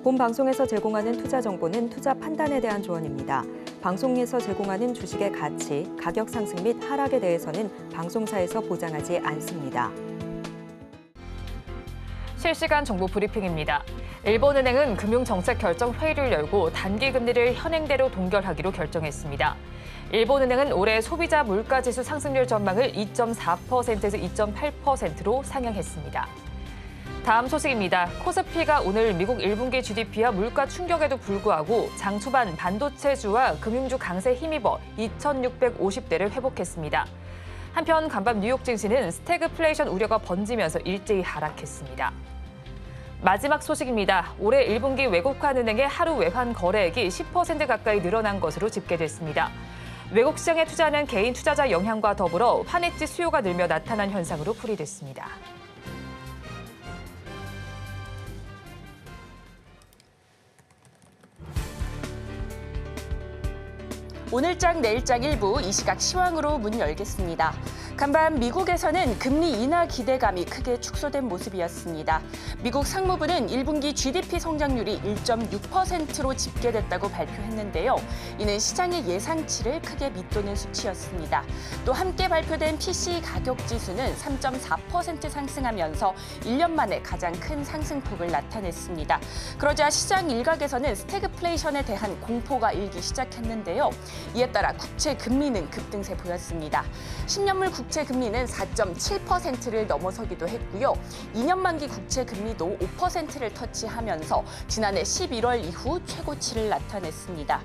본 방송에서 제공하는 투자 정보는 투자 판단에 대한 조언입니다. 방송에서 제공하는 주식의 가치, 가격 상승 및 하락에 대해서는 방송사에서 보장하지 않습니다. 실시간 정보 브리핑입니다. 일본은행은 금융정책결정회의를 열고 단기금리를 현행대로 동결하기로 결정했습니다. 일본은행은 올해 소비자 물가지수 상승률 전망을 2.4%에서 2.8%로 상향했습니다. 다음 소식입니다. 코스피가 오늘 미국 1분기 GDP와 물가 충격에도 불구하고 장 초반 반도체주와 금융주 강세에 힘입어 2,650대를 회복했습니다. 한편 간밤 뉴욕 증시는 스태그플레이션 우려가 번지면서 일제히 하락했습니다. 마지막 소식입니다. 올해 1분기 외국환은행의 하루 외환 거래액이 10% 가까이 늘어난 것으로 집계됐습니다. 외국 시장에 투자하는 개인 투자자 영향과 더불어 환해지 수요가 늘며 나타난 현상으로 풀이됐습니다. 오늘장 내일장 일부 이 시각 시황으로 문 열겠습니다. 간밤 미국에서는 금리 인하 기대감이 크게 축소된 모습이었습니다. 미국 상무부는 1분기 GDP 성장률이 1.6%로 집계됐다고 발표했는데요. 이는 시장의 예상치를 크게 밑도는 수치였습니다. 또 함께 발표된 PCE 가격 지수는 3.4% 상승하면서 1년 만에 가장 큰 상승폭을 나타냈습니다. 그러자 시장 일각에서는 스태그플레이션에 대한 공포가 일기 시작했는데요. 이에 따라 국채 금리는 급등세 보였습니다. 10년물 국채 금리는 4.7%를 넘어서기도 했고요. 2년 만기 국채 금리도 5%를 터치하면서 지난해 11월 이후 최고치를 나타냈습니다.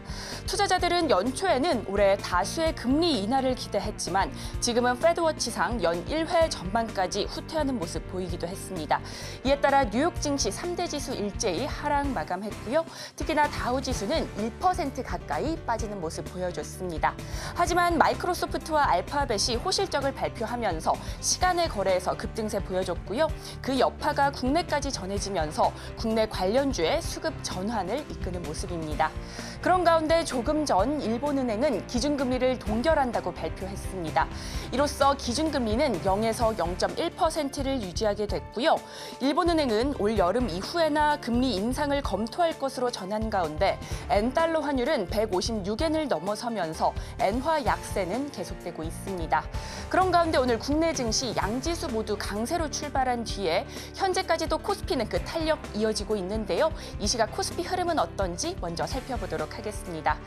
투자자들은 연초에는 올해 다수의 금리 인하를 기대했지만 지금은 패드워치상 연 1회 전반까지 후퇴하는 모습 보이기도 했습니다. 이에 따라 뉴욕 증시 3대 지수 일제히 하락 마감했고요. 특히나 다우 지수는 1% 가까이 빠지는 모습 보여줬습니다. 하지만 마이크로소프트와 알파벳이 호실적을 발표하면서 시간의 거래에서 급등세 보여줬고요. 그 여파가 국내까지 전해지면서 국내 관련주의 수급 전환을 이끄는 모습입니다. 그런 가운데 조금 전 일본은행은 기준금리를 동결한다고 발표했습니다. 이로써 기준금리는 0에서 0.1%를 유지하게 됐고요. 일본은행은 올 여름 이후에나 금리 인상을 검토할 것으로 전한 가운데 엔달러 환율은 156엔을 넘어서면서 엔화 약세는 계속되고 있습니다. 그런 가운데 오늘 국내 증시 양지수 모두 강세로 출발한 뒤에 현재까지도 코스피는 그 탄력 이어지고 있는데요. 이 시각 코스피 흐름은 어떤지 먼저 살펴보도록 하겠습니다.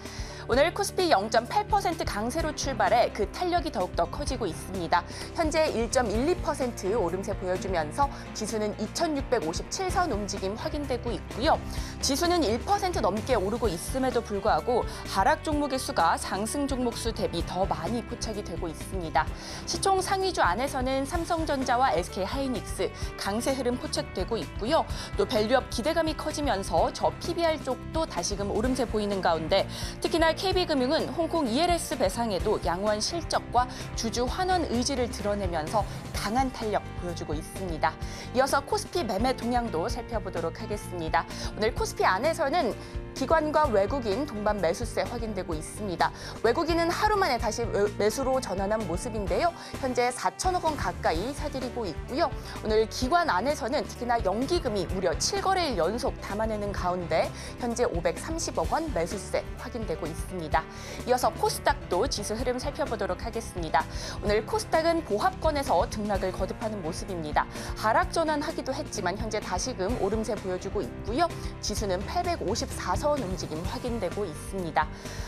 오늘 코스피 0.8% 강세로 출발해 그 탄력이 더욱더 커지고 있습니다. 현재 1.12% 오름세 보여주면서 지수는 2,657선 움직임 확인되고 있고요. 지수는 1% 넘게 오르고 있음에도 불구하고 하락 종목의 수가 상승 종목 수 대비 더 많이 포착이 되고 있습니다. 시총 상위주 안에서는 삼성전자와 SK하이닉스 강세 흐름 포착되고 있고요. 또 밸류업 기대감이 커지면서 저 PBR 쪽도 다시금 오름세 보이는 가운데 특히나 KB금융은 홍콩 ELS 배상에도 양호한 실적과 주주 환원 의지를 드러내면서 강한 탄력 보여주고 있습니다. 이어서 코스피 매매 동향도 살펴보도록 하겠습니다. 오늘 코스피 안에서는 기관과 외국인 동반 매수세 확인되고 있습니다. 외국인은 하루 만에 다시 매수로 전환한 모습인데요. 현재 4천억 원 가까이 사들이고 있고요. 오늘 기관 안에서는 특히나 연기금이 무려 7거래일 연속 담아내는 가운데 현재 530억 원 매수세 확인되고 있습니다. 이어서 코스닥도 지수 흐름 살펴보도록 하겠습니다. 오늘 코스닥은 보합권에서 등락을 거듭하는 모습입니다. 하락 전환하기도 했지만 현재 다시금 오름세 보여주고 있고요. 지수는 854선 움직임 확인되고 있습니다.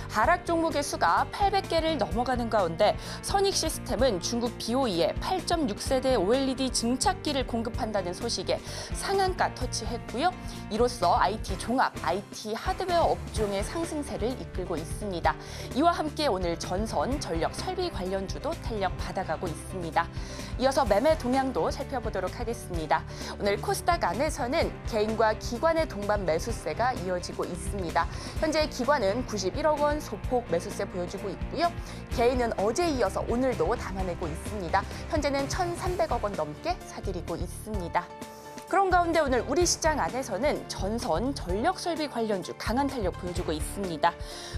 하락 종목의 수가 800개를 넘어가는 가운데 선익시스템은 중국 BOE에 8.6세대 OLED 증착기를 공급한다는 소식에 상한가 터치했고요. 이로써 IT 종합, IT 하드웨어 업종의 상승세를 이끌고 있습니다. 이와 함께 오늘 전선, 전력, 설비 관련주도 탄력 받아가고 있습니다. 이어서 매매 동향도 살펴보도록 하겠습니다. 오늘 코스닥 안에서는 개인과 기관의 동반 매수세가 이어지고 있습니다. 현재 기관은 91억 원 소폭 매수세 보여주고 있고요. 개인은 어제 이어서 오늘도 담아내고 있습니다. 현재는 1,300억 원 넘게 사들이고 있습니다. 그런 가운데 오늘 우리 시장 안에서는 전선, 전력 설비 관련주 강한 탄력 보여주고 있습니다.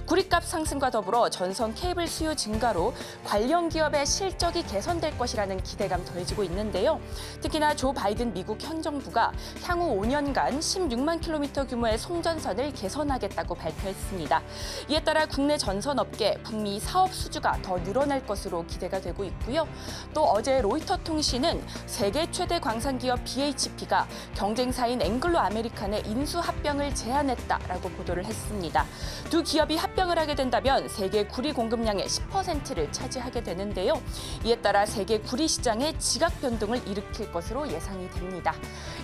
구리값 상승과 더불어 전선 케이블 수요 증가로 관련 기업의 실적이 개선될 것이라는 기대감 더해지고 있는데요. 특히나 조 바이든 미국 현 정부가 향후 5년간 16만 킬로미터 규모의 송전선을 개선하겠다고 발표했습니다. 이에 따라 국내 전선업계 북미 사업 수주가 더 늘어날 것으로 기대가 되고 있고요. 또 어제 로이터 통신은 세계 최대 광산기업 BHP가 경쟁사인 앵글로 아메리칸의 인수 합병을 제안했다라고 보도를 했습니다. 두 기업이 합병을 하게 된다면 세계 구리 공급량의 10%를 차지하게 되는데요. 이에 따라 세계 구리 시장의 지각 변동을 일으킬 것으로 예상이 됩니다.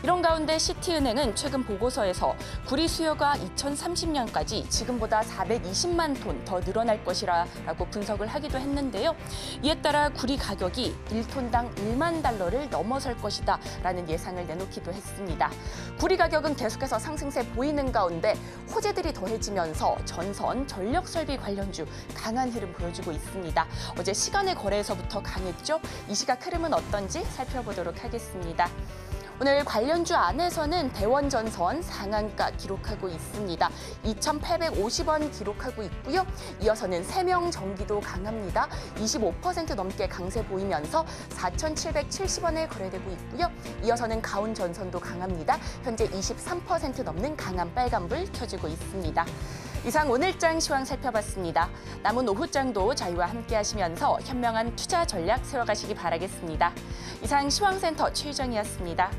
이런 가운데 시티은행은 최근 보고서에서 구리 수요가 2030년까지 지금보다 420만 톤 더 늘어날 것이라고 분석을 하기도 했는데요. 이에 따라 구리 가격이 1톤당 1만 달러를 넘어설 것이다라는 예상을 내놓기도 했습니다. 구리 가격은 계속해서 상승세 보이는 가운데 호재들이 더해지면서 전선, 전력 설비 관련주 강한 흐름 보여주고 있습니다. 어제 시간의 거래에서부터 강했죠. 이 시각 흐름은 어떤지 살펴보도록 하겠습니다. 오늘 관련주 안에서는 대원전선 상한가 기록하고 있습니다. 2,850원 기록하고 있고요. 이어서는 세명전기도 강합니다. 25% 넘게 강세 보이면서 4,770원에 거래되고 있고요. 이어서는 가온전선도 강합니다. 현재 23% 넘는 강한 빨간불 켜지고 있습니다. 이상 오늘장 시황 살펴봤습니다. 남은 오후장도 저희와 함께 하시면서 현명한 투자 전략 세워가시기 바라겠습니다. 이상 시황센터 최유정이었습니다.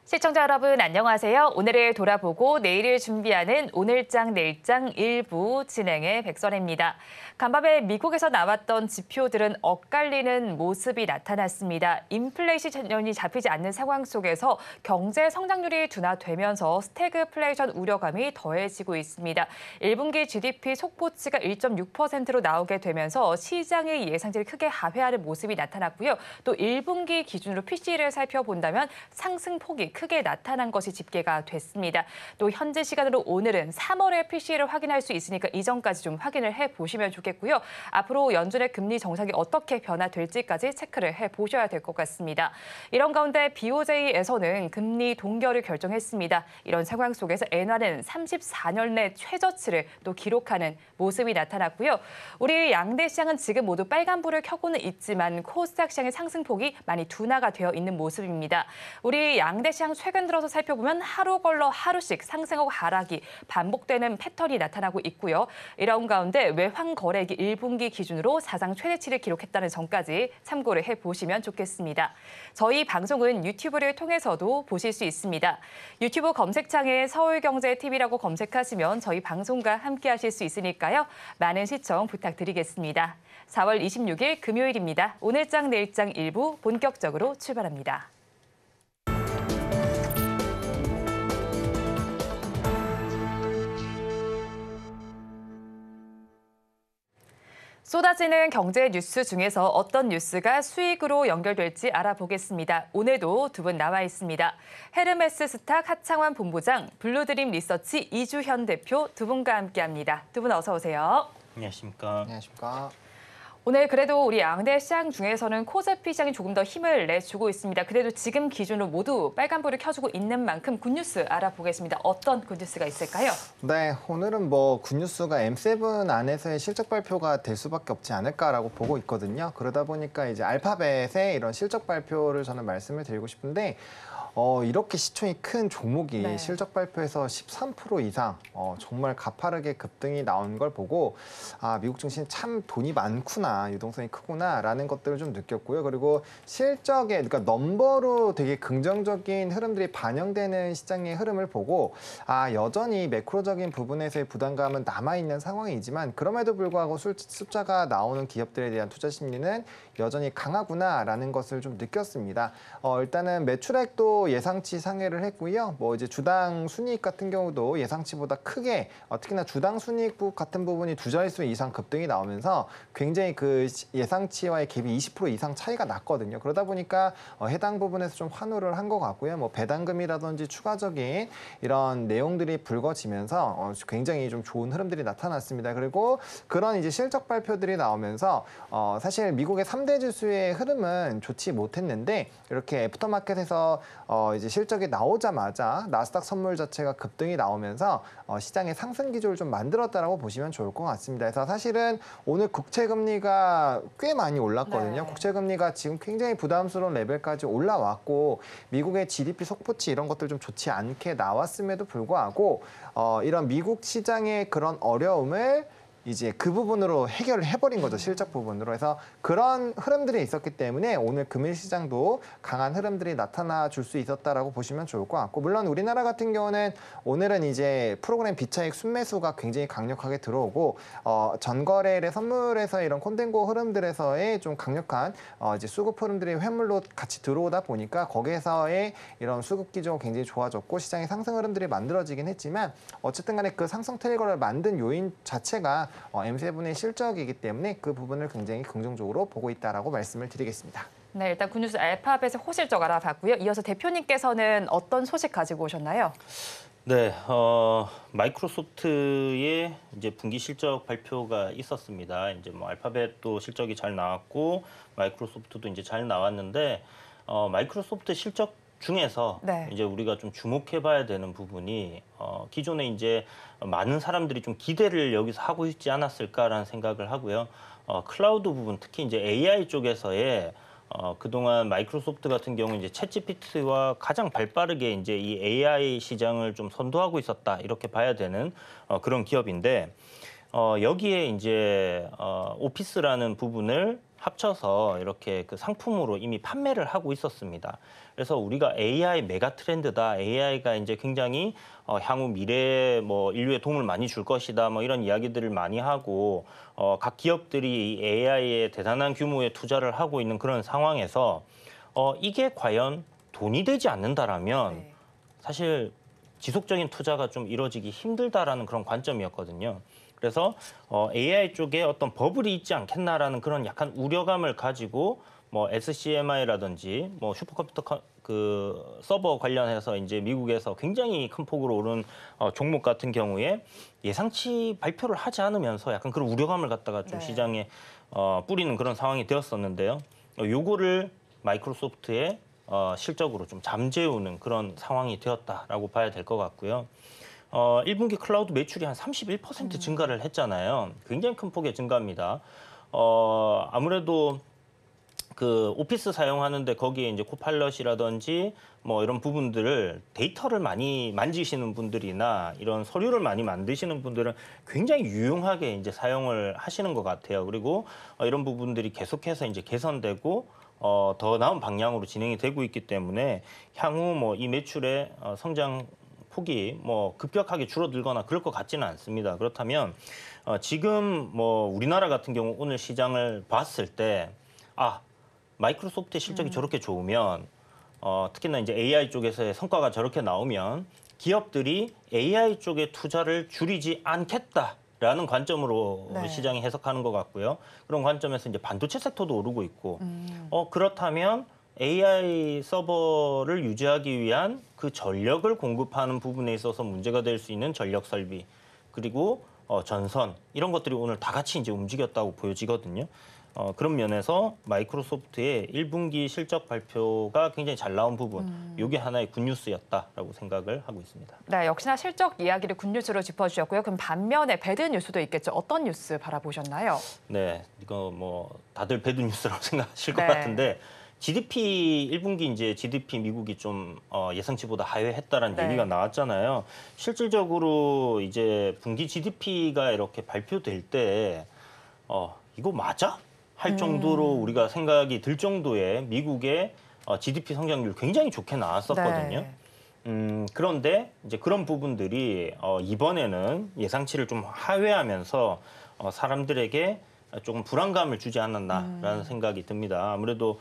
시청자 여러분 안녕하세요. 오늘을 돌아보고 내일을 준비하는 오늘장 내일장 일부 진행의 백선혜입니다. 간밤에 미국에서 나왔던 지표들은 엇갈리는 모습이 나타났습니다. 인플레이션이 잡히지 않는 상황 속에서 경제 성장률이 둔화되면서 스태그플레이션 우려감이 더해지고 있습니다. 1분기 GDP 속보치가 1.6%로 나오게 되면서 시장의 예상치를 크게 하회하는 모습이 나타났고요. 또 1분기 기준으로 PC를 살펴본다면 상승폭이 크게 나타난 것이 집계가 됐습니다. 또 현재 시간으로 오늘은 3월의 PCE를 확인할 수 있으니까 이전까지 좀 확인을 해보시면 좋겠고요. 앞으로 연준의 금리 정책이 어떻게 변화될지까지 체크를 해보셔야 될 것 같습니다. 이런 가운데 BOJ에서는 금리 동결을 결정했습니다. 이런 상황 속에서 엔화는 34년 내 최저치를 또 기록하는 모습이 나타났고요. 우리 양대 시장은 지금 모두 빨간불을 켜고는 있지만 코스닥 시장의 상승폭이 많이 둔화가 되어 있는 모습입니다. 우리 양대 시장 최근 들어서 살펴보면 하루 걸러 하루씩 상승하고 하락이 반복되는 패턴이 나타나고 있고요. 이런 가운데 외환 거래액이 1분기 기준으로 사상 최대치를 기록했다는 점까지 참고를 해보시면 좋겠습니다. 저희 방송은 유튜브를 통해서도 보실 수 있습니다. 유튜브 검색창에 서울경제TV라고 검색하시면 저희 방송과 함께 하실 수 있으니까요. 많은 시청 부탁드리겠습니다. 4월 26일 금요일입니다. 오늘장 내일장 일부 본격적으로 출발합니다. 쏟아지는 경제 뉴스 중에서 어떤 뉴스가 수익으로 연결될지 알아보겠습니다. 오늘도 두 분 나와 있습니다. 헤르메스 스탁 하창환 본부장, 블루드림 리서치 이주현 대표 두 분과 함께합니다. 두 분 어서 오세요. 안녕하십니까. 안녕하십니까. 오늘 그래도 우리 양대 시장 중에서는 코스피 시장이 조금 더 힘을 내주고 있습니다. 그래도 지금 기준으로 모두 빨간불을 켜주고 있는 만큼 굿뉴스 알아보겠습니다. 어떤 굿뉴스가 있을까요? 네, 오늘은 굿뉴스가 M7 안에서의 실적 발표가 될 수밖에 없지 않을까라고 보고 있거든요. 그러다 보니까 이제 알파벳의 이런 실적 발표를 저는 말씀을 드리고 싶은데 이렇게 시총이 큰 종목이 네. 실적 발표에서 13% 이상 정말 가파르게 급등이 나온 걸 보고 미국 증시는 참 돈이 많구나, 유동성이 크구나라는 것들을 좀 느꼈고요. 그리고 실적에 그러니까 넘버로 되게 긍정적인 흐름들이 반영되는 시장의 흐름을 보고 여전히 매크로적인 부분에서의 부담감은 남아있는 상황이지만 그럼에도 불구하고 숫자가 나오는 기업들에 대한 투자 심리는 여전히 강하구나라는 것을 좀 느꼈습니다. 일단은 매출액도 예상치 상회를 했고요. 이제 주당 순이익 같은 경우도 예상치보다 크게 특히나 주당 순이익 같은 부분이 두 자릿수 이상 급등이 나오면서 굉장히 그 예상치와의 갭이 20% 이상 차이가 났거든요. 그러다 보니까 해당 부분에서 좀 환호를 한 것 같고요. 배당금이라든지 추가적인 이런 내용들이 불거지면서 굉장히 좀 좋은 흐름들이 나타났습니다. 그리고 그런 이제 실적 발표들이 나오면서 사실 미국의 3대 지수의 흐름은 좋지 못했는데 이렇게 애프터마켓에서 이제 실적이 나오자마자 나스닥 선물 자체가 급등이 나오면서 시장의 상승 기조를 좀 만들었다라고 보시면 좋을 것 같습니다. 그래서 사실은 오늘 국채금리가 꽤 많이 올랐거든요. 네. 국채금리가 지금 굉장히 부담스러운 레벨까지 올라왔고 미국의 GDP 속보치 이런 것들 좀 좋지 않게 나왔음에도 불구하고 이런 미국 시장의 그런 어려움을 이제 그 부분으로 해결을 해버린 거죠. 실적 부분으로. 해서 그런 흐름들이 있었기 때문에 오늘 금일 시장도 강한 흐름들이 나타나 줄 수 있었다라고 보시면 좋을 것 같고, 물론 우리나라 같은 경우는 오늘은 이제 프로그램 비차익 순매수가 굉장히 강력하게 들어오고 전거래일의 선물에서 이런 콘덴고 흐름들에서의 좀 강력한 이제 수급 흐름들이 회물로 같이 들어오다 보니까 거기에서의 이런 수급 기조가 굉장히 좋아졌고 시장의 상승 흐름들이 만들어지긴 했지만 어쨌든 간에 그 상승 트리거를 만든 요인 자체가 M7의 실적이기 때문에 그 부분을 굉장히 긍정적으로 보고 있다라고 말씀을 드리겠습니다. 네, 일단 굿뉴스 알파벳의 호실적 알아봤고요. 이어서 대표님께서는 어떤 소식 가지고 오셨나요? 네, 마이크로소프트의 이제 분기 실적 발표가 있었습니다. 이제 알파벳도 실적이 잘 나왔고 마이크로소프트도 이제 잘 나왔는데 마이크로소프트 실적 중에서 네. 이제 우리가 좀 주목해봐야 되는 부분이 기존에 이제 많은 사람들이 좀 기대를 여기서 하고 있지 않았을까라는 생각을 하고요. 클라우드 부분, 특히 이제 AI 쪽에서의 그동안 마이크로소프트 같은 경우 이제 챗GPT와 가장 발빠르게 이제 이 AI 시장을 좀 선도하고 있었다 이렇게 봐야 되는 그런 기업인데 여기에 이제 오피스라는 부분을 합쳐서 이렇게 그 상품으로 이미 판매를 하고 있었습니다. 그래서 우리가 AI 메가 트렌드다, AI가 이제 굉장히 향후 미래에 인류에 도움을 많이 줄 것이다, 이런 이야기들을 많이 하고 각 기업들이 이 AI에 대단한 규모의 투자를 하고 있는 그런 상황에서 이게 과연 돈이 되지 않는다라면 네. 사실 지속적인 투자가 좀 이루어지기 힘들다라는 그런 관점이었거든요. 그래서 AI 쪽에 어떤 버블이 있지 않겠나라는 그런 약간 우려감을 가지고 뭐 SCMI라든지 뭐 슈퍼컴퓨터 그 서버 관련해서 이제 미국에서 굉장히 큰 폭으로 오른 종목 같은 경우에 예상치 발표를 하지 않으면서 약간 그런 우려감을 갖다가 좀 네. 시장에 뿌리는 그런 상황이 되었었는데요. 요거를 마이크로소프트의 실적으로 좀 잠재우는 그런 상황이 되었다라고 봐야 될 것 같고요. 1분기 클라우드 매출이 한 31% 증가를 했잖아요. 굉장히 큰 폭의 증가입니다. 아무래도 그 오피스 사용하는데 거기에 이제 코파일럿이라든지 뭐 이런 부분들을 데이터를 많이 만지시는 분들이나 이런 서류를 많이 만드시는 분들은 굉장히 유용하게 이제 사용을 하시는 것 같아요. 그리고 이런 부분들이 계속해서 이제 개선되고 더 나은 방향으로 진행이 되고 있기 때문에 향후 뭐 이 매출의 성장 폭이 뭐 급격하게 줄어들거나 그럴 것 같지는 않습니다. 그렇다면 지금 뭐 우리나라 같은 경우 오늘 시장을 봤을 때 마이크로소프트의 실적이 저렇게 좋으면 특히나 이제 AI 쪽에서의 성과가 저렇게 나오면 기업들이 AI 쪽에 투자를 줄이지 않겠다라는 관점으로 네. 시장이 해석하는 것 같고요. 그런 관점에서 이제 반도체 섹터도 오르고 있고 그렇다면 AI 서버를 유지하기 위한 그 전력을 공급하는 부분에 있어서 문제가 될 수 있는 전력 설비 그리고 전선 이런 것들이 오늘 다 같이 이제 움직였다고 보여지거든요. 그런 면에서 마이크로소프트의 1분기 실적 발표가 굉장히 잘 나온 부분, 이게 하나의 굿뉴스였다라고 생각을 하고 있습니다. 네, 역시나 실적 이야기를 굿뉴스로 짚어주셨고요. 그럼 반면에 배드 뉴스도 있겠죠. 어떤 뉴스 바라보셨나요? 네, 이거 뭐 다들 배드 뉴스라고 생각하실 것 네. 같은데 GDP 1분기 이제 GDP 미국이 좀 예상치보다 하회했다라는 네. 얘기가 나왔잖아요. 실질적으로 이제 분기 GDP가 이렇게 발표될 때 이거 맞아? 할 정도로 우리가 생각이 들 정도의 미국의 GDP 성장률 굉장히 좋게 나왔었거든요. 네. 그런데 이제 그런 부분들이 이번에는 예상치를 좀 하회하면서 사람들에게 조금 불안감을 주지 않았나라는 생각이 듭니다. 아무래도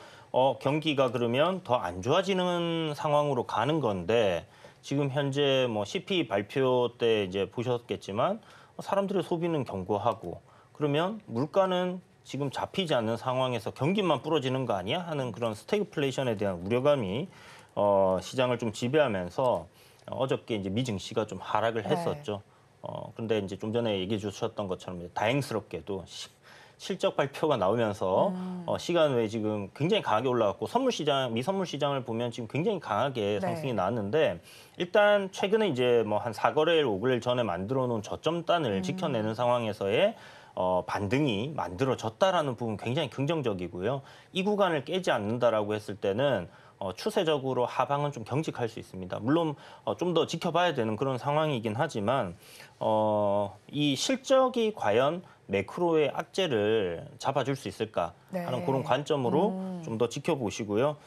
경기가 그러면 더 안 좋아지는 상황으로 가는 건데 지금 현재 뭐 CPI 발표 때 이제 보셨겠지만 사람들의 소비는 견고하고 그러면 물가는 지금 잡히지 않는 상황에서 경기만 부러지는 거 아니야? 하는 그런 스태그플레이션에 대한 우려감이 시장을 좀 지배하면서 어저께 이제 미 증시가 좀 하락을 했었죠. 그런데 이제 좀 전에 얘기해 주셨던 것처럼 다행스럽게도 실적 발표가 나오면서 시간 외에 지금 굉장히 강하게 올라갔고 미선물 시장을 보면 지금 굉장히 강하게 상승이 나왔는데 일단 최근에 이제 뭐 한 4거래일, 5거래일 전에 만들어 놓은 저점단을 지켜내는 상황에서의 반등이 만들어졌다라는 부분 굉장히 긍정적이고요. 이 구간을 깨지 않는다라고 했을 때는 추세적으로 하방은 좀 경직할 수 있습니다. 물론 좀 더 지켜봐야 되는 그런 상황이긴 하지만 이 실적이 과연 매크로의 악재를 잡아줄 수 있을까 하는 그런 관점으로 좀 더 지켜보시고요.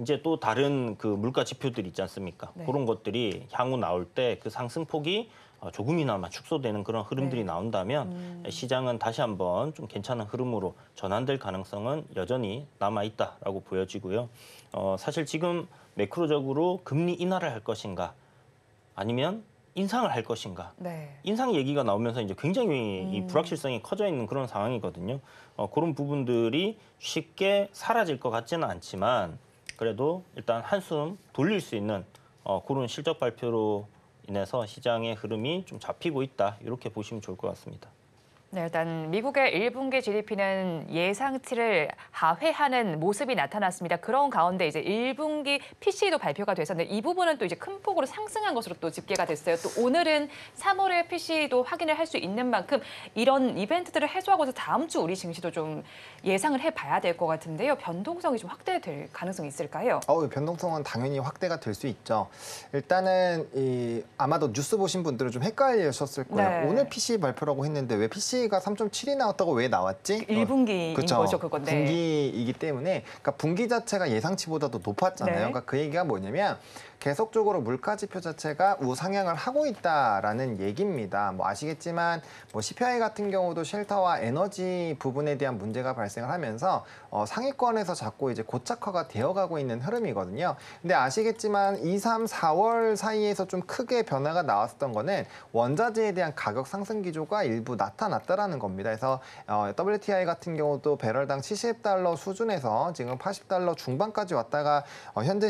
이제 또 다른 그 물가 지표들 있지 않습니까? 네. 그런 것들이 향후 나올 때 그 상승폭이 조금이나마 축소되는 그런 흐름들이 나온다면 시장은 다시 한번 좀 괜찮은 흐름으로 전환될 가능성은 여전히 남아있다라고 보여지고요. 사실 지금 매크로적으로 금리 인하를 할 것인가 아니면 인상을 할 것인가. 네. 인상 얘기가 나오면서 이제 굉장히 이 불확실성이 커져 있는 그런 상황이거든요. 그런 부분들이 쉽게 사라질 것 같지는 않지만 그래도 일단 한숨 돌릴 수 있는 그런 실적 발표로 인해서 시장의 흐름이 좀 잡히고 있다. 이렇게 보시면 좋을 것 같습니다. 네, 일단 미국의 1분기 GDP는 예상치를 하회하는 모습이 나타났습니다. 그런 가운데 이제 1분기 PC도 발표가 돼서는데 이 부분은 또 이제 큰 폭으로 상승한 것으로 또 집계가 됐어요. 또 오늘은 3월의 PC도 확인을 할 수 있는 만큼 이런 이벤트들을 해소하고서 다음 주 우리 증시도 좀 예상을 해봐야 될 것 같은데요. 변동성이 좀 확대될 가능성이 있을까요? 변동성은 당연히 확대가 될 수 있죠. 일단은 아마도 뉴스 보신 분들은 좀 헷갈리셨을 거예요. 네. 오늘 PC 발표라고 했는데 왜 PC가 3.7이 나왔다고 왜 나왔지? 1분기인 그쵸. 거죠, 그건데. 분기이기 때문에 그러니까 분기 자체가 예상치보다도 높았잖아요. 네. 그러니까 그 얘기가 뭐냐면 계속적으로 물가지표 자체가 우상향을 하고 있다라는 얘기입니다. 뭐 아시겠지만 뭐 CPI 같은 경우도 쉘터와 에너지 부분에 대한 문제가 발생을 하면서 상위권에서 자꾸 이제 고착화가 되어가고 있는 흐름이거든요. 근데 아시겠지만 2, 3, 4월 사이에서 좀 크게 변화가 나왔었던 거는 원자재에 대한 가격 상승 기조가 일부 나타났다라는 겁니다. 그래서 WTI 같은 경우도 배럴당 70달러 수준에서 지금 80달러 중반까지 왔다가 현재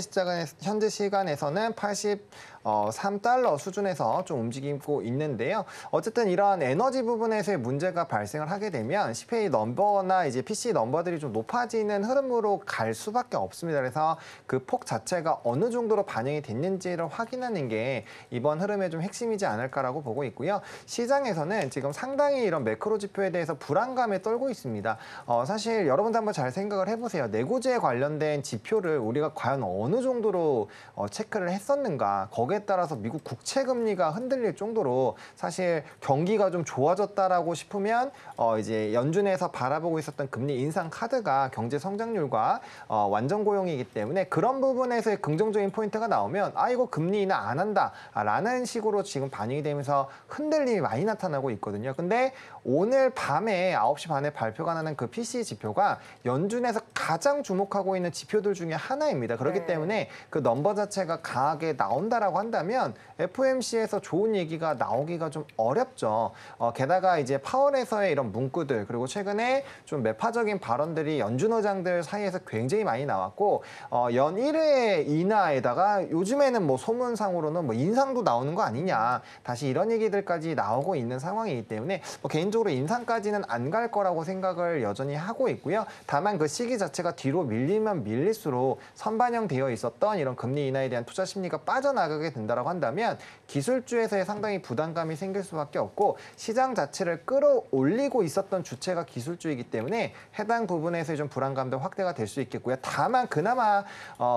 시간에서는 83달러 수준에서 좀 움직이고 있는데요. 어쨌든 이러한 에너지 부분에서의 문제가 발생을 하게 되면 CPI 넘버나 이제 PC 넘버들이 좀 높아지는 흐름으로 갈 수밖에 없습니다. 그래서 그 폭 자체가 어느 정도로 반영이 됐는지를 확인하는 게 이번 흐름의 좀 핵심이지 않을까라고 보고 있고요. 시장에서는 지금 상당히 이런 매크로 지표에 대해서 불안감에 떨고 있습니다. 사실 여러분도 한번 잘 생각을 해보세요. 내구재에 관련된 지표를 우리가 과연 어느 정도로 체크를 했었는가. 거기에 따라서 미국 국채 금리가 흔들릴 정도로 사실 경기가 좀 좋아졌다라고 싶으면 이제 연준에서 바라보고 있었던 금리 인상 카드가 경제 성장률과 완전 고용이기 때문에 그런 부분에서의 긍정적인 포인트가 나오면 이거 금리 인하 안 한다라는 식으로 지금 반영이 되면서 흔들림이 많이 나타나고 있거든요. 근데 오늘 밤에 9시 반에 발표가 나는 그 PCE 지표가 연준에서 가장 주목하고 있는 지표들 중에 하나입니다. 그렇기 때문에 그 넘버 자체가 강하게 나온다라고 한다면 FOMC에서 좋은 얘기가 나오기가 좀 어렵죠. 게다가 이제 파월에서의 이런 문구들 그리고 최근에 좀 매파적인 발언들이 연준 의장들 사이에서 굉장히 많이 나왔고 연 1회 인하에다가 요즘에는 뭐 소문상으로는 뭐 인상도 나오는 거 아니냐 다시 이런 얘기들까지 나오고 있는 상황이기 때문에 뭐 개인적으로 인상까지는 안 갈 거라고 생각을 여전히 하고 있고요. 다만 그 시기 자체가 뒤로 밀리면 밀릴수록 선반영되어 있었던 이런 금리 인하에 대한 투자 심리가 빠져나가게 된다라고 한다면 기술주에서의 상당히 부담감이 생길 수밖에 없고 시장 자체를 끌어올리고 있었던 주체가 기술주이기 때문에 해당 부분에서의 좀 불안감도 확대가 될 수 있겠고요. 다만 그나마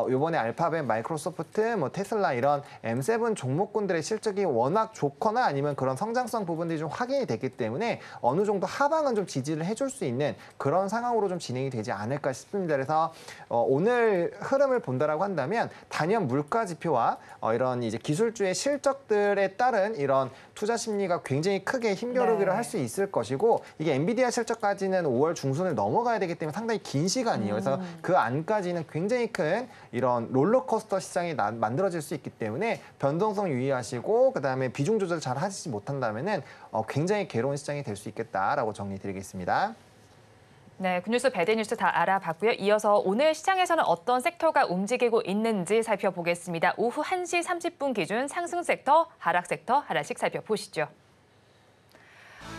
이번에 알파벳, 마이크로소프트, 뭐 테슬라 이런 M7 종목군들의 실적이 워낙 좋거나 아니면 그런 성장성 부분들이 좀 확인이 됐기 때문에 어느 정도 하방은 좀 지지를 해줄 수 있는 그런 상황으로 좀 진행이 되지 않을까 싶습니다. 그래서 오늘 흐름을 본다라고 한다면 단연 물가 지표와 이런 이제 기술주의 실적들에 따른 이런 투자 심리가 굉장히 크게 힘겨루기를 할 수 있을 것이고 이게 엔비디아 실적까지는 5월 중순을 넘어가야 되기 때문에 상당히 긴 시간이에요. 그래서 그 안까지는 굉장히 큰 이런 롤러코스터 시장이 만들어질 수 있기 때문에 변동성 유의하시고 그다음에 비중 조절 잘 하시지 못한다면은 굉장히 괴로운 시장이 될 수 있겠다라고 정리드리겠습니다. 네, 굿뉴스, 배드뉴스 다 알아봤고요. 이어서 오늘 시장에서는 어떤 섹터가 움직이고 있는지 살펴보겠습니다. 오후 1시 30분 기준 상승 섹터, 하락 섹터 하나씩 살펴보시죠.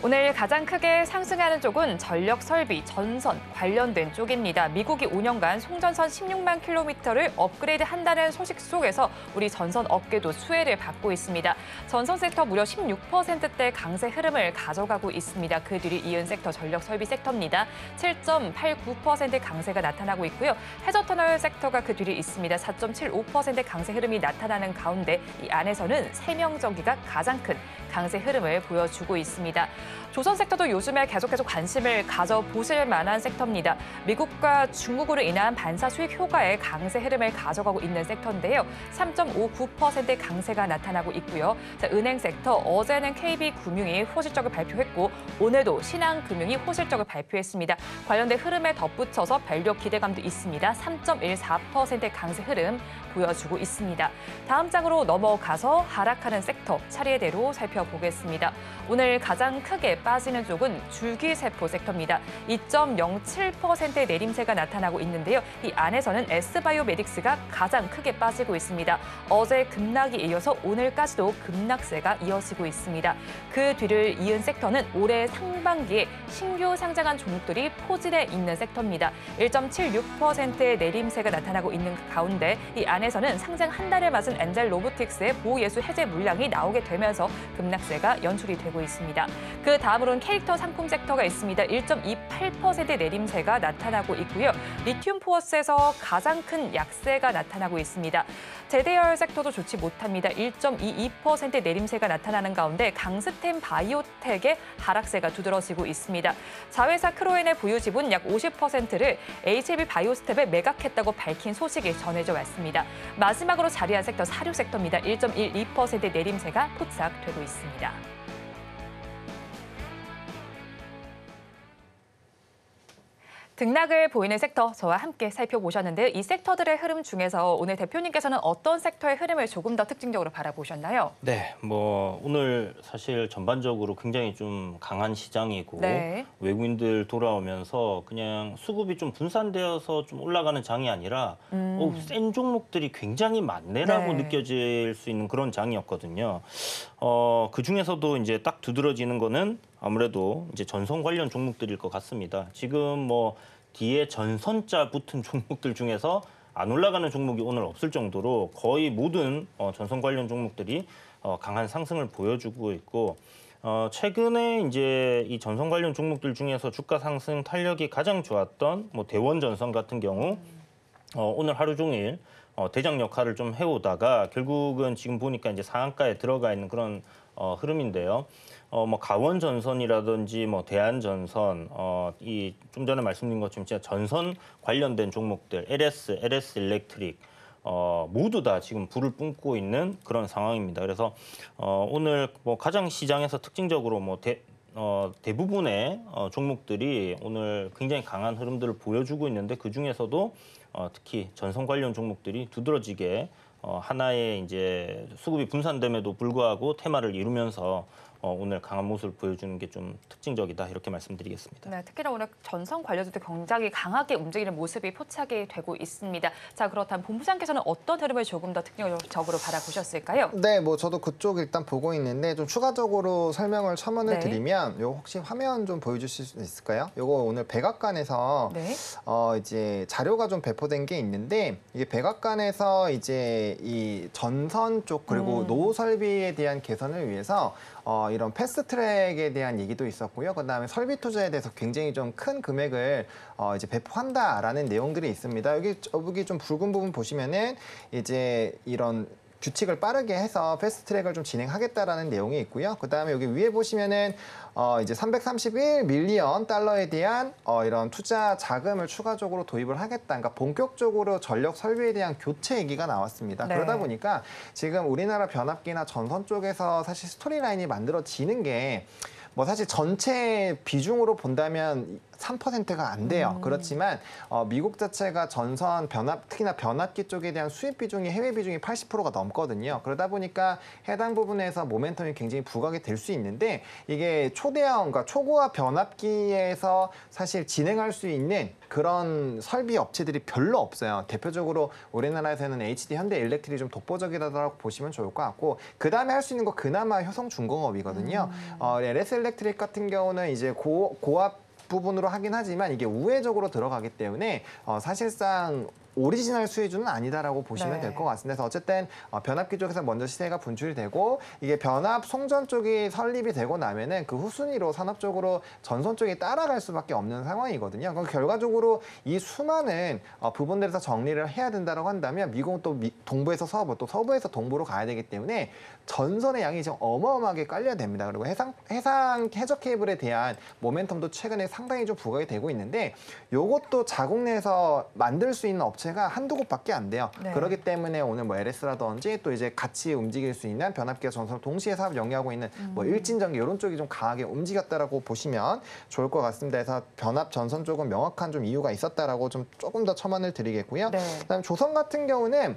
오늘 가장 크게 상승하는 쪽은 전력 설비, 전선 관련된 쪽입니다. 미국이 5년간 송전선 16만 킬로미터를 업그레이드한다는 소식 속에서 우리 전선 업계도 수혜를 받고 있습니다. 전선 섹터 무려 16%대 강세 흐름을 가져가고 있습니다. 그 뒤를 이은 섹터 전력 설비 섹터입니다. 7.89% 강세가 나타나고 있고요. 해저터널 섹터가 그 뒤를 있습니다. 4.75% 강세 흐름이 나타나는 가운데 이 안에서는 세명전기가 가장 큰 강세 흐름을 보여주고 있습니다. 조선 섹터도 요즘에 계속해서 관심을 가져보실 만한 섹터입니다. 미국과 중국으로 인한 반사 수익 효과의 강세 흐름을 가져가고 있는 섹터인데요. 3.59%의 강세가 나타나고 있고요. 자, 은행 섹터, 어제는 KB금융이 호실적을 발표했고 오늘도 신한금융이 호실적을 발표했습니다. 관련된 흐름에 덧붙여서 밸류 기대감도 있습니다. 3.14%의 강세 흐름 보여주고 있습니다. 다음 장으로 넘어가서 하락하는 섹터 차례대로 살펴보겠습니다. 오늘 가장 크게 빠지는 쪽은 줄기세포 섹터입니다. 2.07%의 내림세가 나타나고 있는데요. 이 안에서는 S바이오메딕스가 가장 크게 빠지고 있습니다. 어제 급락이 이어서 오늘까지도 급락세가 이어지고 있습니다. 그 뒤를 이은 섹터는 올해 상반기에 신규 상장한 종목들이 포진해 있는 섹터입니다. 1.76%의 내림세가 나타나고 있는 가운데 이 안에서는 상장 한 달을 맞은 엔젤 로보틱스의 보호예수 해제 물량이 나오게 되면서 급락세가 연출이 되고 있습니다. 그 그 다음으로는 캐릭터 상품 섹터가 있습니다. 1.28%의 내림세가 나타나고 있고요. 리튬 포어스에서 가장 큰 약세가 나타나고 있습니다. 제대열 섹터도 좋지 못합니다. 1.22%의 내림세가 나타나는 가운데 강스템 바이오텍의 하락세가 두드러지고 있습니다. 자회사 크로엔의 보유 지분 약 50%를 HLB 바이오스텝에 매각했다고 밝힌 소식이 전해져 왔습니다. 마지막으로 자리한 섹터 사료 섹터입니다. 1.12%의 내림세가 포착되고 있습니다. 등락을 보이는 섹터 저와 함께 살펴보셨는데요. 이 섹터들의 흐름 중에서 오늘 대표님께서는 어떤 섹터의 흐름을 조금 더 특징적으로 바라보셨나요? 네, 오늘 사실 전반적으로 굉장히 좀 강한 시장이고 네. 외국인들 돌아오면서 그냥 수급이 좀 분산되어서 좀 올라가는 장이 아니라 센 종목들이 굉장히 많네라고 네. 느껴질 수 있는 그런 장이었거든요. 그 중에서도 이제 딱 두드러지는 거는 아무래도 이제 전선 관련 종목들일 것 같습니다. 지금 뒤에 전선자 붙은 종목들 중에서 안 올라가는 종목이 오늘 없을 정도로 거의 모든 전선 관련 종목들이 강한 상승을 보여주고 있고 최근에 이제 이 전선 관련 종목들 중에서 주가 상승 탄력이 가장 좋았던 대원전선 같은 경우 오늘 하루 종일 대장 역할을 좀 해오다가 결국은 지금 보니까 이제 상한가에 들어가 있는 그런 흐름인데요. 가원전선이라든지 대한전선, 이 좀 전에 말씀드린 것처럼 진짜 전선 관련된 종목들, LS 일렉트릭 모두 다 지금 불을 뿜고 있는 그런 상황입니다. 그래서 오늘 가장 시장에서 특징적으로 대부분의 종목들이 오늘 굉장히 강한 흐름들을 보여주고 있는데 그 중에서도 특히 전선 관련 종목들이 두드러지게 하나의 이제 수급이 분산됨에도 불구하고 테마를 이루면서 오늘 강한 모습을 보여주는 게 좀 특징적이다 이렇게 말씀드리겠습니다. 네, 특히나 오늘 전선 관련주도 굉장히 강하게 움직이는 모습이 포착이 되고 있습니다. 자, 그렇다면 본부장께서는 어떤 흐름을 조금 더 특징적으로 바라보셨을까요? 네, 저도 그쪽 일단 보고 있는데 좀 추가적으로 설명을 첨언을 네. 드리면 요 혹시 화면 좀 보여주실 수 있을까요? 요거 오늘 백악관에서 네. 이제 자료가 좀 배포된 게 있는데 이게 백악관에서 이제 이 전선 쪽 그리고 노후 설비에 대한 개선을 위해서 이런 패스트트랙에 대한 얘기도 있었고요. 그다음에 설비 투자에 대해서 굉장히 좀 큰 금액을 이제 배포한다라는 내용들이 있습니다. 여기 좀 붉은 부분 보시면은 이제 이런 규칙을 빠르게 해서 패스트트랙을 좀 진행하겠다라는 내용이 있고요. 그다음에 여기 위에 보시면은 이제 331 밀리언 달러에 대한 이런 투자 자금을 추가적으로 도입을 하겠다. 그러니까 본격적으로 전력 설비에 대한 교체 얘기가 나왔습니다. 네. 그러다 보니까 지금 우리나라 변압기나 전선 쪽에서 사실 스토리라인이 만들어지는 게 사실 전체 비중으로 본다면 3%가 안 돼요. 그렇지만 미국 자체가 전선 특히나 변압기 쪽에 대한 수입 비중이 해외 비중이 80%가 넘거든요. 그러다 보니까 해당 부분에서 모멘텀이 굉장히 부각이 될 수 있는데 이게 그러니까 초고화 변압기에서 사실 진행할 수 있는 그런 설비 업체들이 별로 없어요. 대표적으로 우리나라에서는 HD 현대일렉트릭이 좀 독보적이라고 보시면 좋을 것 같고 그 다음에 할 수 있는 거 그나마 효성중공업이거든요. LS 일렉트릭 같은 경우는 이제 고압 부분으로 하긴 하지만 이게 우회적으로 들어가기 때문에 사실상 오리지널 수혜주는 아니다라고 보시면 네. 될 것 같습니다. 그래서 어쨌든 변압기 쪽에서 먼저 시세가 분출이 되고 이게 변압 송전 쪽이 설립이 되고 나면은 그 후순위로 산업적으로 전선 쪽이 따라갈 수밖에 없는 상황이거든요. 그럼 결과적으로 이 수많은 부분들에서 정리를 해야 된다고 한다면 미국은 또 동부에서 서부, 또 서부에서 동부로 가야 되기 때문에 전선의 양이 지금 어마어마하게 깔려야 됩니다. 그리고 해적 케이블에 대한 모멘텀도 최근에 상당히 좀 부각이 되고 있는데 이것도 자국 내에서 만들 수 있는 업체가 한두 곳밖에 안 돼요. 네. 그렇기 때문에 오늘 LS라든지 또 이제 같이 움직일 수 있는 변압기와 전선을 동시에 사업 영위하고 있는 일진전기 이런 쪽이 좀 강하게 움직였다라고 보시면 좋을 것 같습니다. 그래서 변압 전선 쪽은 명확한 좀 이유가 있었다라고 좀 조금 더 첨언을 드리겠고요. 네. 그다음 조선 같은 경우는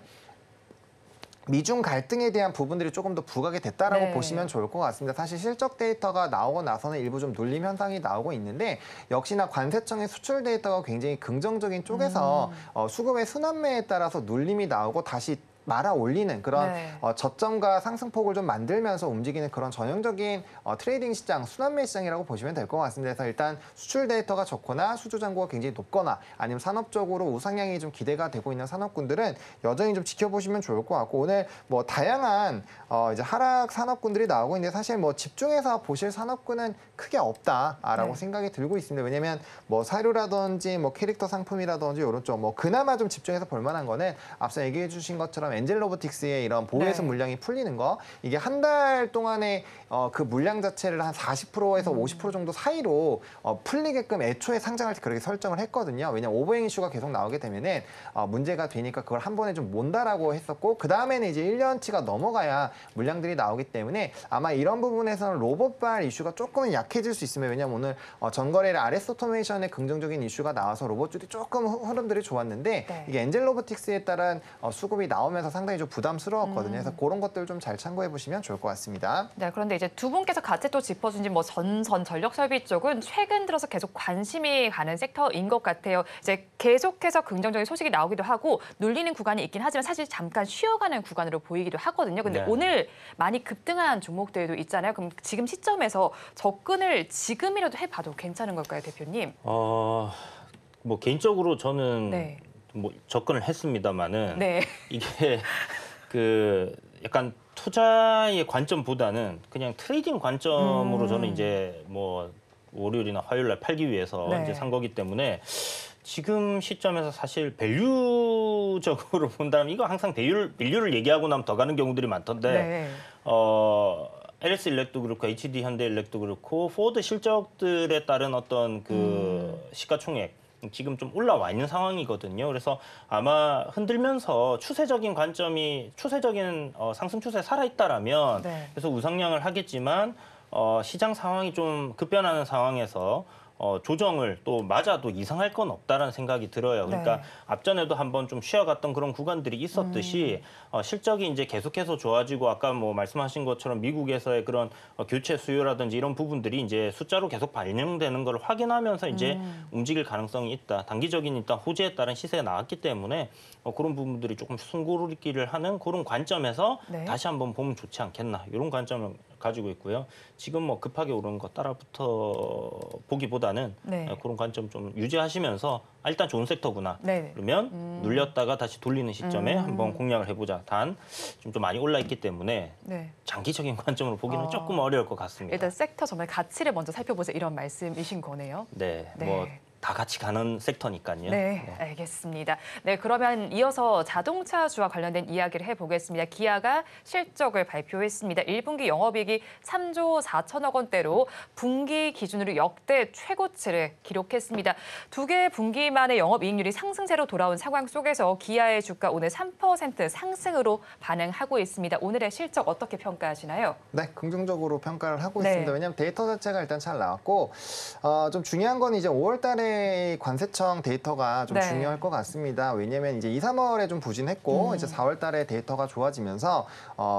미중 갈등에 대한 부분들이 조금 더 부각이 됐다라고 네. 보시면 좋을 것 같습니다. 사실 실적 데이터가 나오고 나서는 일부 좀 눌림 현상이 나오고 있는데 역시나 관세청의 수출 데이터가 굉장히 긍정적인 쪽에서 수급의 순환매에 따라서 눌림이 나오고 다시 말아 올리는 그런 네. 저점과 상승폭을 좀 만들면서 움직이는 그런 전형적인 트레이딩 시장, 순환매 시장이라고 보시면 될 것 같습니다. 그래서 일단 수출 데이터가 좋거나 수주 잔고가 굉장히 높거나 아니면 산업적으로 우상향이 좀 기대가 되고 있는 산업군들은 여전히 좀 지켜보시면 좋을 것 같고 오늘 뭐 다양한 이제 하락 산업군들이 나오고 있는데 사실 뭐 집중해서 보실 산업군은 크게 없다라고 네. 생각이 들고 있습니다. 왜냐하면 뭐 사료라든지 뭐 캐릭터 상품이라든지 이런 쪽 뭐 그나마 좀 집중해서 볼 만한 거는 앞서 얘기해 주신 것처럼 엔젤 로보틱스의 이런 보호해서 네. 물량이 풀리는 거 이게 한 달 동안에 그 물량 자체를 한 40%에서 50% 정도 사이로 풀리게끔 애초에 상장할 때 그렇게 설정을 했거든요. 왜냐하면 오버행 이슈가 계속 나오게 되면은 문제가 되니까 그걸 한 번에 좀 몬다라고 했었고 그 다음에는 이제 1년치가 넘어가야 물량들이 나오기 때문에 아마 이런 부분에서는 로봇발 이슈가 조금은 약해질 수 있으면 왜냐하면 오늘 전거래일 RS 오토메이션의 긍정적인 이슈가 나와서 로봇줄이 조금 흐름들이 좋았는데 네. 이게 엔젤 로보틱스에 따른 수급이 나오면서 상당히 좀 부담스러웠거든요. 그래서 그런 것들 좀 잘 참고해 보시면 좋을 것 같습니다. 네, 그런데 이제 두 분께서 같이 또 짚어주신 뭐 전선 전력 설비 쪽은 최근 들어서 계속 관심이 가는 섹터인 것 같아요. 이제 계속해서 긍정적인 소식이 나오기도 하고 눌리는 구간이 있긴 하지만 사실 잠깐 쉬어가는 구간으로 보이기도 하거든요. 근데 네. 오늘 많이 급등한 종목들도 있잖아요. 그럼 지금 시점에서 접근을 지금이라도 해봐도 괜찮은 걸까요, 대표님? 뭐 개인적으로 저는 네. 뭐 접근을 했습니다만은 네. 이게 그 약간 투자의 관점보다는 그냥 트레이딩 관점으로 저는 이제 뭐 월요일이나 화요일 날 팔기 위해서 네. 이제 산 거기 때문에 지금 시점에서 사실 밸류적으로 본다면 이거 항상 밸류를 얘기하고 나면 더 가는 경우들이 많던데 네. LS 일렉도 그렇고 HD 현대 일렉도 그렇고 포드 실적들에 따른 어떤 그 시가총액 지금 좀 올라와 있는 상황이거든요. 그래서 아마 흔들면서 추세적인 상승 추세에 살아있다라면 네. 그래서 우상향을 하겠지만 시장 상황이 좀 급변하는 상황에서 조정을 또 맞아도 이상할 건 없다라는 생각이 들어요. 그러니까 네. 앞전에도 한번 좀 쉬어갔던 그런 구간들이 있었듯이 실적이 이제 계속해서 좋아지고 아까 뭐 말씀하신 것처럼 미국에서의 그런 교체 수요라든지 이런 부분들이 이제 숫자로 계속 반영되는 걸 확인하면서 이제 움직일 가능성이 있다. 단기적인 일단 호재에 따른 시세가 나왔기 때문에 그런 부분들이 조금 숨고르기를 하는 그런 관점에서 네. 다시 한번 보면 좋지 않겠나 이런 관점을 가지고 있고요. 지금 뭐 급하게 오르는 거 따라붙어 보기보다는 네. 그런 관점 좀 유지하시면서 일단 좋은 섹터구나. 네. 그러면 눌렸다가 다시 돌리는 시점에 한번 공략을 해보자. 단 좀 많이 올라 있기 때문에 네. 장기적인 관점으로 보기는 조금 어려울 것 같습니다. 일단 섹터 정말 가치를 먼저 살펴보자 이런 말씀이신 거네요. 네, 네. 뭐 다 같이 가는 섹터니까요. 네, 알겠습니다. 네, 그러면 이어서 자동차주와 관련된 이야기를 해보겠습니다. 기아가 실적을 발표했습니다. 1분기 영업이익이 3조 4천억 원대로 분기 기준으로 역대 최고치를 기록했습니다. 두 개 분기 만에 영업이익률이 상승세로 돌아온 상황 속에서 기아의 주가 오늘 3% 상승으로 반응하고 있습니다. 오늘의 실적 어떻게 평가하시나요? 네, 긍정적으로 평가를 하고 네. 있습니다. 왜냐하면 데이터 자체가 일단 잘 나왔고 좀 중요한 건 이제 5월 달에 관세청 데이터가 좀 네. 중요할 것 같습니다. 왜냐하면 이제 2, 3월에 좀 부진했고 이제 4월 달에 데이터가 좋아지면서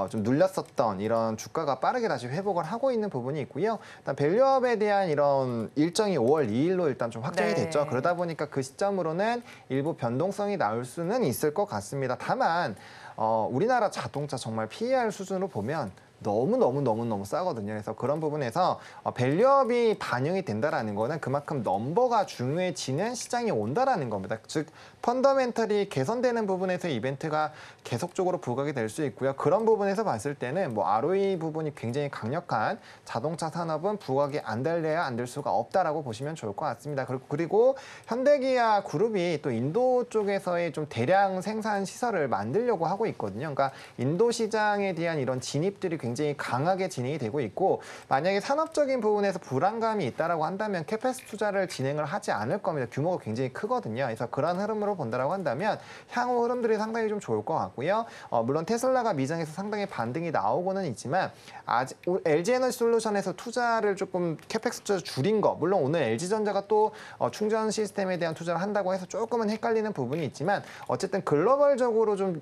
좀 눌렸었던 이런 주가가 빠르게 다시 회복을 하고 있는 부분이 있고요. 일단 밸류업에 대한 이런 일정이 5월 2일로 일단 좀 확정이 네. 됐죠. 그러다 보니까 그 시점으로는 일부 변동성이 나올 수는 있을 것 같습니다. 다만 우리나라 자동차 정말 PER 수준으로 보면 너무 싸거든요. 그래서 그런 부분에서 밸류업이 반영이 된다라는 거는 그만큼 넘버가 중요해지는 시장이 온다라는 겁니다. 즉 펀더멘털이 개선되는 부분에서 이벤트가 계속적으로 부각이 될 수 있고요. 그런 부분에서 봤을 때는 뭐 ROE 부분이 굉장히 강력한 자동차 산업은 부각이 안 될래야 안 될 수가 없다라고 보시면 좋을 것 같습니다. 그리고 현대기아 그룹이 또 인도 쪽에서의 좀 대량 생산 시설을 만들려고 하고 있거든요. 그러니까 인도 시장에 대한 이런 진입들이 굉장히 강하게 진행이 되고 있고 만약에 산업적인 부분에서 불안감이 있다라고 한다면 캐pex 투자를 진행을 하지 않을 겁니다. 규모가 굉장히 크거든요. 그래서 그런 흐름으로 본다라고 한다면 향후 흐름들이 상당히 좀 좋을 것 같고요. 물론 테슬라가 미장에서 상당히 반등이 나오고는 있지만 아직 LG에너지솔루션에서 투자를 조금 캐pex 투자 줄인 거 물론 오늘 LG전자가 또 충전 시스템에 대한 투자를 한다고 해서 조금은 헷갈리는 부분이 있지만 어쨌든 글로벌적으로 좀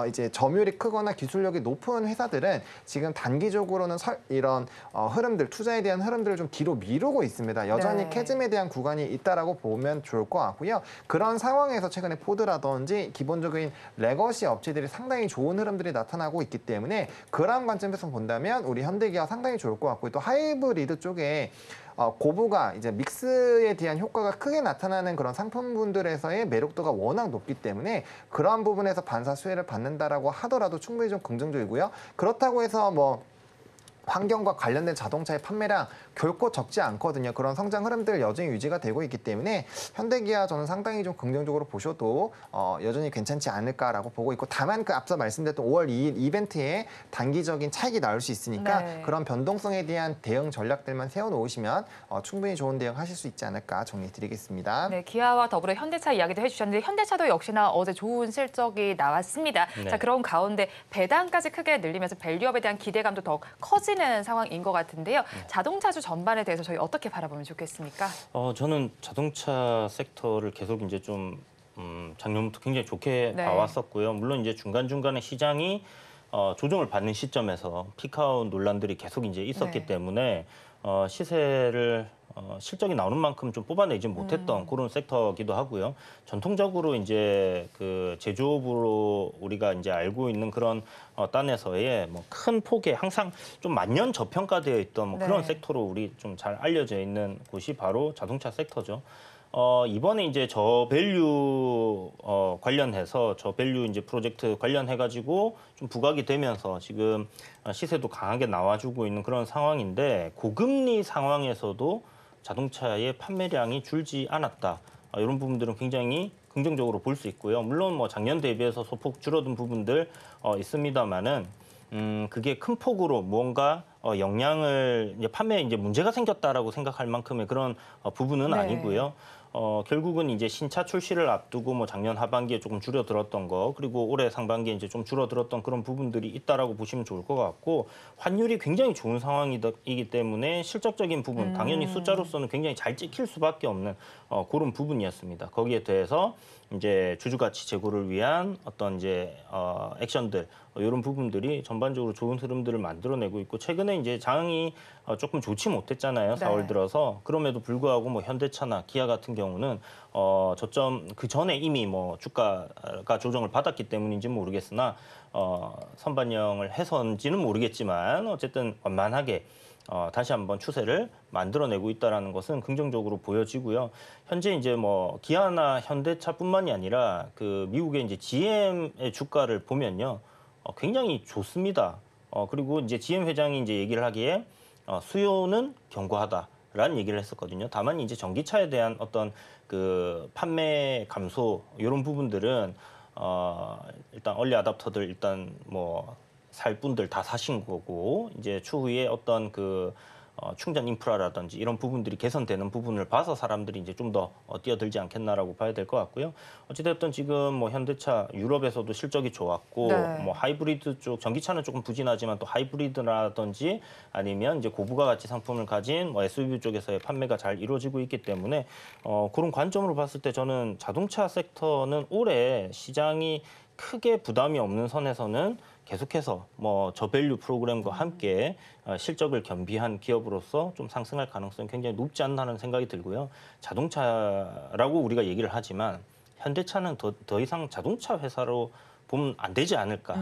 이제 점유율이 크거나 기술력이 높은 회사들은 지금 단기적으로는 이런 흐름들, 투자에 대한 흐름들을 좀 뒤로 미루고 있습니다. 여전히 네. 캐즘에 대한 구간이 있다라고 보면 좋을 것 같고요. 그런 상황에서 최근에 포드라든지 기본적인 레거시 업체들이 상당히 좋은 흐름들이 나타나고 있기 때문에 그런 관점에서 본다면 우리 현대기아 상당히 좋을 것 같고, 또 하이브리드 쪽에 고부가 이제 믹스에 대한 효과가 크게 나타나는 그런 상품군들에서의 매력도가 워낙 높기 때문에 그러한 부분에서 반사 수혜를 받는다라고 하더라도 충분히 좀 긍정적이고요. 그렇다고 해서 뭐 환경과 관련된 자동차의 판매량 결코 적지 않거든요. 그런 성장 흐름들 여전히 유지가 되고 있기 때문에 현대기아 저는 상당히 좀 긍정적으로 보셔도 여전히 괜찮지 않을까라고 보고 있고, 다만 그 앞서 말씀드렸던 5월 2일 이벤트에 단기적인 차익이 나올 수 있으니까 네. 그런 변동성에 대한 대응 전략들만 세워놓으시면 충분히 좋은 대응 하실 수 있지 않을까 정리드리겠습니다. 네, 기아와 더불어 현대차 이야기도 해주셨는데 현대차도 역시나 어제 좋은 실적이 나왔습니다. 네. 자, 그런 가운데 배당까지 크게 늘리면서 밸류업에 대한 기대감도 더 커지는 상황인 것 같은데요. 자동차주 전반에 대해서 저희 어떻게 바라보면 좋겠습니까? 저는 자동차 섹터를 계속 이제 좀 작년부터 굉장히 좋게 네. 봐왔었고요. 물론 이제 중간중간에 시장이 조정을 받는 시점에서 피크아웃 논란들이 계속 이제 있었기 네. 때문에 시세를 실적이 나오는 만큼 좀 뽑아내지 못했던 그런 섹터기도 하고요. 전통적으로 이제 그 제조업으로 우리가 이제 알고 있는 그런 딴에서의 뭐 큰 폭의 항상 좀 만년 저평가되어 있던 뭐 그런 네. 섹터로 우리 좀 잘 알려져 있는 곳이 바로 자동차 섹터죠. 이번에 이제 저밸류 관련해서 저밸류 이제 프로젝트 관련해가지고 좀 부각이 되면서 지금 시세도 강하게 나와주고 있는 그런 상황인데, 고금리 상황에서도 자동차의 판매량이 줄지 않았다. 이런 부분들은 굉장히 긍정적으로 볼 수 있고요. 물론 뭐 작년 대비해서 소폭 줄어든 부분들 있습니다만은 그게 큰 폭으로 무언가 영향을 이제 판매에 이제 문제가 생겼다라고 생각할 만큼의 그런 부분은 네. 아니고요. 결국은 이제 신차 출시를 앞두고 뭐 작년 하반기에 조금 줄어들었던 거, 그리고 올해 상반기에 이제 좀 줄어들었던 그런 부분들이 있다라고 보시면 좋을 것 같고, 환율이 굉장히 좋은 상황이기 때문에 실적적인 부분, 당연히 숫자로서는 굉장히 잘 찍힐 수밖에 없는 그런 부분이었습니다. 거기에 대해서 이제 주주가치 제고를 위한 어떤 이제 액션들, 이런 부분들이 전반적으로 좋은 흐름들을 만들어내고 있고, 최근에 이제 장이 조금 좋지 못했잖아요. 네. 4월 들어서. 그럼에도 불구하고 뭐 현대차나 기아 같은 경우는 저점 그 전에 이미 뭐 주가가 조정을 받았기 때문인지 모르겠으나 선반영을 해서인지는 모르겠지만 어쨌든 완만하게 다시 한번 추세를 만들어내고 있다는 것은 긍정적으로 보여지고요. 현재 이제 뭐 기아나 현대차뿐만이 아니라 그 미국의 이제 GM의 주가를 보면요, 굉장히 좋습니다. 그리고 이제 GM 회장이 이제 얘기를 하기에 수요는 견고하다라는 얘기를 했었거든요. 다만 이제 전기차에 대한 어떤 그 판매 감소 이런 부분들은 일단 얼리 아답터들 일단 뭐 살 분들 다 사신 거고, 이제 추후에 어떤 그 충전 인프라라든지 이런 부분들이 개선되는 부분을 봐서 사람들이 이제 좀 더 뛰어들지 않겠나라고 봐야 될 것 같고요. 어찌됐든 지금 뭐 현대차 유럽에서도 실적이 좋았고, 네. 뭐 하이브리드 쪽 전기차는 조금 부진하지만 또 하이브리드라든지 아니면 이제 고부가 가치 상품을 가진 뭐 SUV 쪽에서의 판매가 잘 이루어지고 있기 때문에 그런 관점으로 봤을 때 저는 자동차 섹터는 올해 시장이 크게 부담이 없는 선에서는 계속해서 뭐 저밸류 프로그램과 함께 실적을 겸비한 기업으로서 좀 상승할 가능성이 굉장히 높지 않나는 생각이 들고요. 자동차라고 우리가 얘기를 하지만 현대차는 더 이상 자동차 회사로 보면 안 되지 않을까.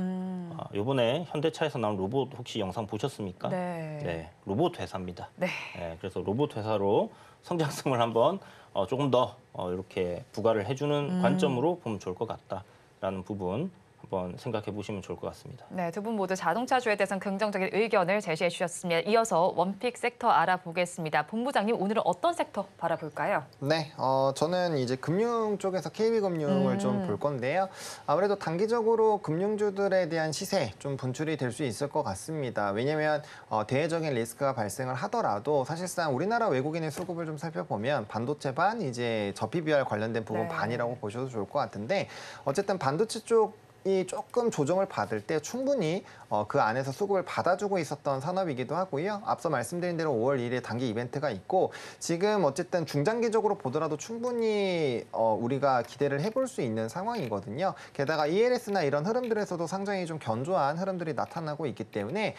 이번에 현대차에서 나온 로봇 혹시 영상 보셨습니까? 네. 네, 로봇 회사입니다. 네. 네, 그래서 로봇 회사로 성장성을 한번 조금 더 이렇게 부과를 해주는 관점으로 보면 좋을 것 같다라는 부분 한번 생각해 보시면 좋을 것 같습니다. 네, 두 분 모두 자동차주에 대해서는 긍정적인 의견을 제시해 주셨습니다. 이어서 원픽 섹터 알아보겠습니다. 본부장님, 오늘은 어떤 섹터 바라볼까요? 네, 저는 이제 금융 쪽에서 KB금융을 좀 볼 건데요. 아무래도 단기적으로 금융주들에 대한 시세 좀 분출이 될 수 있을 것 같습니다. 왜냐하면 대외적인 리스크가 발생을 하더라도 사실상 우리나라 외국인의 수급을 좀 살펴보면 반도체 반, 이제 저 PBR 관련된 부분 네. 반이라고 보셔도 좋을 것 같은데, 어쨌든 반도체 쪽 이 조금 조정을 받을 때 충분히 그 안에서 수급을 받아주고 있었던 산업이기도 하고요. 앞서 말씀드린 대로 5월 2일에 단기 이벤트가 있고 지금 어쨌든 중장기적으로 보더라도 충분히 우리가 기대를 해볼 수 있는 상황이거든요. 게다가 ELS나 이런 흐름들에서도 상당히 좀 견조한 흐름들이 나타나고 있기 때문에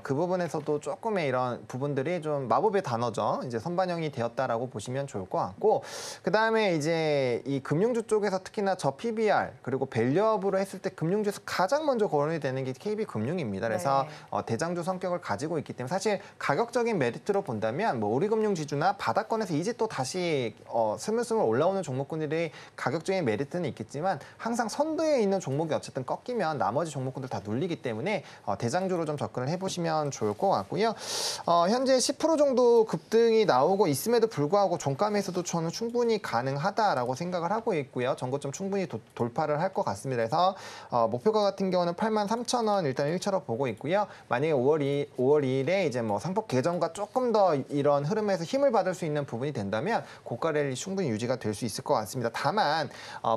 그 부분에서도 조금의 이런 부분들이 좀 마법의 단어죠. 이제 선반영이 되었다라고 보시면 좋을 것 같고 그다음에 이제 이 금융주 쪽에서 특히나 저 PBR 그리고 밸류업으로 했을 때 금융주에서 가장 먼저 거론이 되는 게 KB금융입니다. 그래서 대장주 성격을 가지고 있기 때문에 사실 가격적인 메리트로 본다면 뭐 우리금융지주나 바닥권에서 이제 또 다시 스물스물 올라오는 종목군들이 가격적인 메리트는 있겠지만 항상 선두에 있는 종목이 어쨌든 꺾이면 나머지 종목군들 다 눌리기 때문에 대장주로 좀 접근을 해보시면 좋을 것 같고요. 현재 10% 정도 급등이 나오고 있음에도 불구하고 종가에서도 저는 충분히 가능하다라고 생각을 하고 있고요. 전고점 충분히 돌파를 할 것 같습니다. 그래서 목표가 같은 경우는 83,000원 일단 1차로 보고 있고요. 만약에 5월 2일에 이제 뭐 상법 개정과 조금 더 이런 흐름에서 힘을 받을 수 있는 부분이 된다면 고가 랠리 충분히 유지가 될 수 있을 것 같습니다. 다만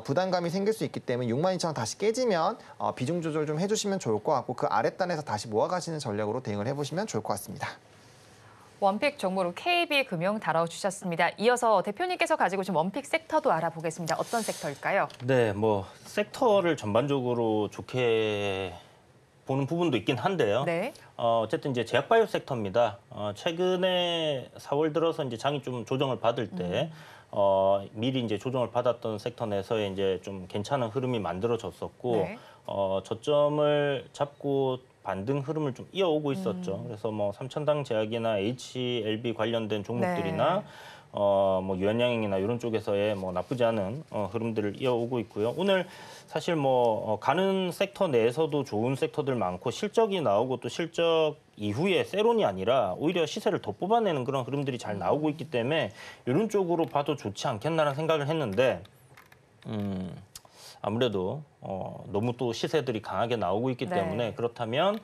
부담감이 생길 수 있기 때문에 62,000원 다시 깨지면 비중 조절 좀 해주시면 좋을 것 같고 그 아랫단에서 다시 모아가시는 전략으로 대응을 해보시면 좋을 것 같습니다. 원픽 종목으로 KB금융 다뤄주셨습니다. 이어서 대표님께서 가지고 오신 원픽 섹터도 알아보겠습니다. 어떤 섹터일까요? 네, 뭐 섹터를 전반적으로 좋게 보는 부분도 있긴 한데요. 네. 어쨌든 이제 제약바이오 섹터입니다. 최근에 4월 들어서 이제 장이 좀 조정을 받을 때 미리 이제 조정을 받았던 섹터 내에서의 이제 좀 괜찮은 흐름이 만들어졌었고 네. 저점을 잡고 반등 흐름을 좀 이어오고 있었죠. 그래서 뭐 삼천당 제약이나 HLB 관련된 종목들이나 뭐 유한양행이나 이런 쪽에서의 뭐 나쁘지 않은 흐름들을 이어오고 있고요. 오늘 사실 뭐 가는 섹터 내에서도 좋은 섹터들 많고 실적이 나오고 또 실적 이후에 세론이 아니라 오히려 시세를 더 뽑아내는 그런 흐름들이 잘 나오고 있기 때문에 이런 쪽으로 봐도 좋지 않겠나라는 생각을 했는데 아무래도 너무 또 시세들이 강하게 나오고 있기 때문에 그렇다면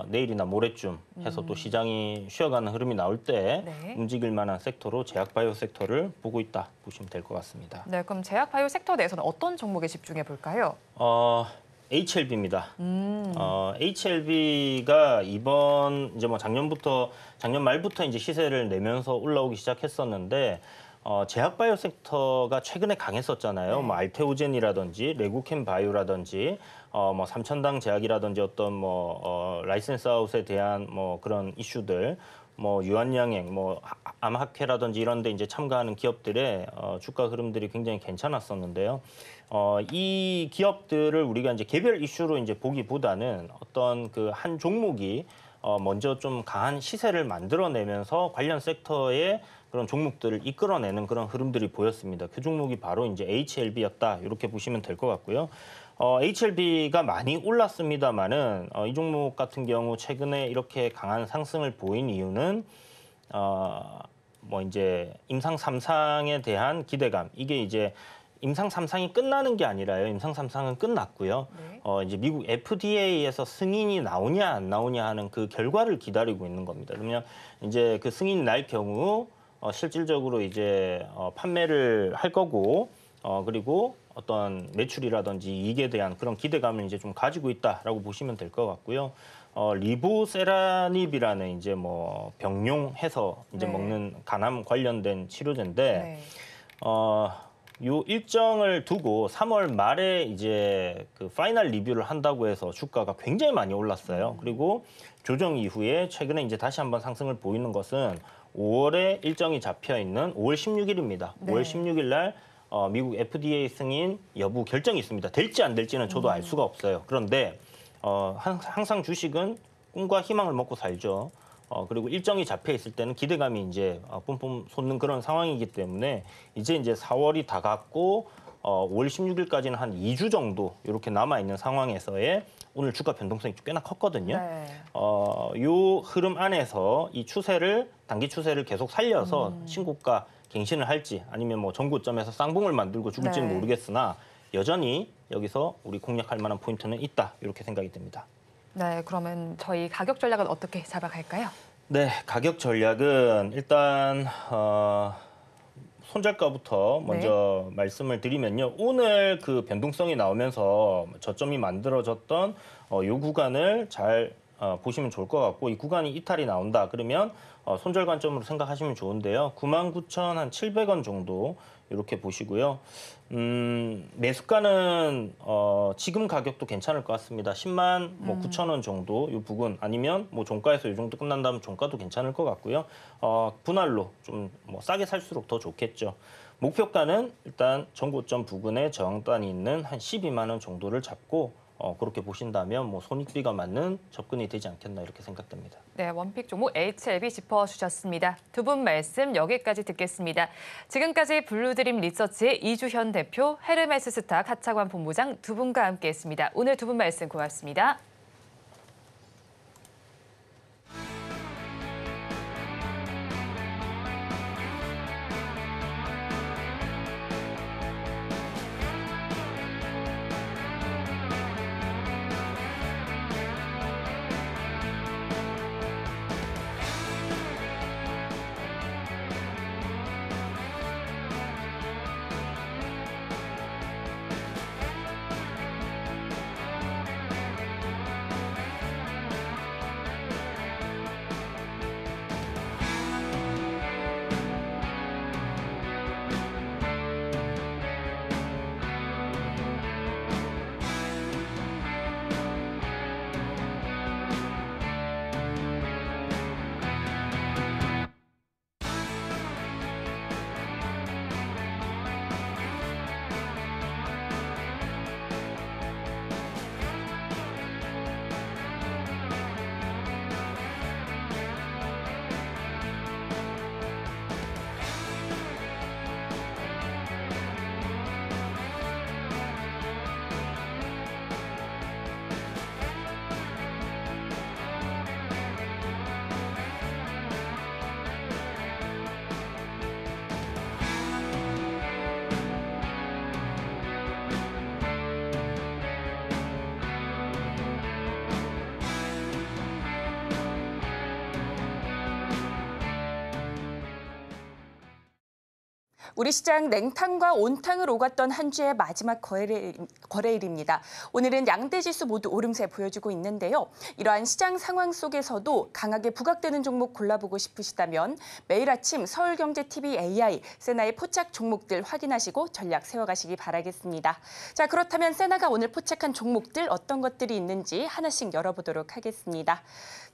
내일이나 모레쯤 해서 또 시장이 쉬어가는 흐름이 나올 때 움직일 만한 sekto로 제약바이오 섹터를 보고 있다 보시면 될 것 같습니다. 네, 그럼 제약바이오 섹터 내에서는 어떤 종목에 집중해 볼까요? HLB입니다. HLB가 이번 이제 뭐 작년 말부터 이제 시세를 내면서 올라오기 시작했었는데 제약바이오 섹터가 최근에 강했었잖아요. 뭐 알테오젠이라든지 레구캠 바이오라든지 뭐 삼천당 제약이라든지 어떤 뭐 라이센스 아웃에 대한 뭐 그런 이슈들, 뭐 유한양행, 뭐 암학회라든지 이런 데 이제 참가하는 기업들의 주가 흐름들이 굉장히 괜찮았었는데요. 이 기업들을 우리가 이제 개별 이슈로 이제 보기보다는 어떤 그 한 종목이 먼저 좀 강한 시세를 만들어내면서 관련 섹터의 그런 종목들을 이끌어내는 그런 흐름들이 보였습니다. 그 종목이 바로 이제 HLB였다 이렇게 보시면 될 것 같고요. HLB가 많이 올랐습니다만은 이 종목 같은 경우 최근에 이렇게 강한 상승을 보인 이유는 뭐 이제 임상 3상에 대한 기대감 이게 이제 임상 3상이 끝나는 게 아니라요. 임상 3상은 끝났고요. 이제 미국 FDA에서 승인이 나오냐 안 나오냐 하는 그 결과를 기다리고 있는 겁니다. 그러면 이제 그 승인이 날 경우 실질적으로 이제 판매를 할 거고 그리고 어떤 매출이라든지 이익에 대한 그런 기대감을 이제 좀 가지고 있다라고 보시면 될 것 같고요. 리보세라닙이라는 이제 뭐 병용해서 이제 먹는 간암 관련된 치료제인데 요 일정을 두고 3월 말에 이제 그 파이널 리뷰를 한다고 해서 주가가 굉장히 많이 올랐어요. 그리고 조정 이후에 최근에 이제 다시 한번 상승을 보이는 것은 5월에 일정이 잡혀 있는 5월 16일입니다. 5월 16일 날 미국 FDA 승인 여부 결정이 있습니다. 될지 안 될지는 저도 알 수가 없어요. 그런데 항상 주식은 꿈과 희망을 먹고 살죠. 그리고 일정이 잡혀 있을 때는 기대감이 이제 뿜뿜 솟는 그런 상황이기 때문에 이제 4월이 다 갔고 5월 16일까지는 한 2주 정도 이렇게 남아 있는 상황에서의 오늘 주가 변동성이 꽤나 컸거든요. 요 흐름 안에서 이 추세를 단기 추세를 계속 살려서 신고가 갱신을 할지 아니면 뭐 전고점에서 쌍봉을 만들고 죽을지는 모르겠으나 여전히 여기서 우리 공략할 만한 포인트는 있다 이렇게 생각이 듭니다. 네, 그러면 저희 가격 전략은 어떻게 잡아갈까요? 네, 가격 전략은 일단 손절가부터 먼저 말씀을 드리면요. 오늘 그 변동성이 나오면서 저점이 만들어졌던 이 구간을 잘 보시면 좋을 것 같고, 이 구간이 이탈이 나온다 그러면 손절 관점으로 생각하시면 좋은데요. 99,700원 정도 이렇게 보시고요. 매수가는 지금 가격도 괜찮을 것 같습니다. 10만 9,000원 정도 이 부분, 아니면 뭐 종가에서 이 정도 끝난다면 종가도 괜찮을 것 같고요. 분할로 좀 뭐 싸게 살수록 더 좋겠죠. 목표가는 일단 전고점 부근에 저항단이 있는 한 12만 원 정도를 잡고 그렇게 보신다면 뭐 손익비가 맞는 접근이 되지 않겠나 이렇게 생각됩니다. 네, 원픽 종목 HLB 짚어주셨습니다. 두 분 말씀 여기까지 듣겠습니다. 지금까지 블루드림 리서치의 이주현 대표, 헤르메스 스탁 하차관 본부장 두 분과 함께했습니다. 오늘 두 분 말씀 고맙습니다. 우리 시장 냉탕과 온탕을 오갔던 한 주의 마지막 거래일입니다. 오늘은 양대 지수 모두 오름세 보여주고 있는데요. 이러한 시장 상황 속에서도 강하게 부각되는 종목 골라보고 싶으시다면 매일 아침 서울경제TV AI, 세나의 포착 종목들 확인하시고 전략 세워가시기 바라겠습니다. 자, 그렇다면 세나가 오늘 포착한 종목들 어떤 것들이 있는지 하나씩 열어보도록 하겠습니다.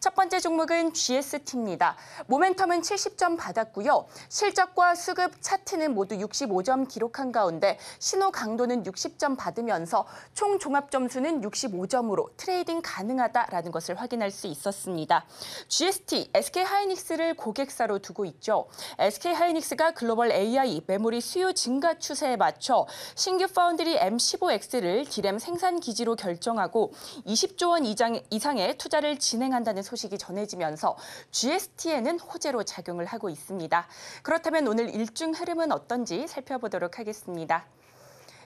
첫 번째 종목은 GST입니다. 모멘텀은 70점 받았고요. 실적과 수급, 차트는 모두 65점 기록한 가운데 신호 강도는 60점 받으면서 총 종합 점수는 65점으로 트레이딩 가능하다라는 것을 확인할 수 있었습니다. GST, SK하이닉스를 고객사로 두고 있죠. SK하이닉스가 글로벌 AI 메모리 수요 증가 추세에 맞춰 신규 파운드리 M15X를 디램 생산 기지로 결정하고 20조 원 이상의 투자를 진행한다는 소식이 전해지면서 GST에는 호재로 작용을 하고 있습니다. 그렇다면 오늘 일중 흐름은 어떤지 살펴보도록 하겠습니다.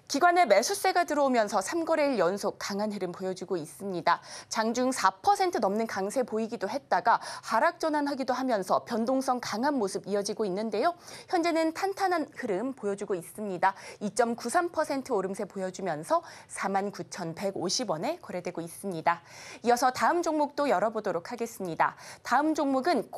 기관의 매수세가 들어오면서 3거래일 연속 강한 흐름 보여주고 있습니다. 장중 4% 넘는 강세 보이기도 했다가 하락 전환하기도 하면서 변동성 강한 모습 이어지고 있는데요. 현재는 탄탄한 흐름 보여주고 있습니다. 2.93% 오름세 보여주면서 49,150원에 거래되고 있습니다. 이어서 다음 종목도 열어보도록 하겠습니다. 다음 종목은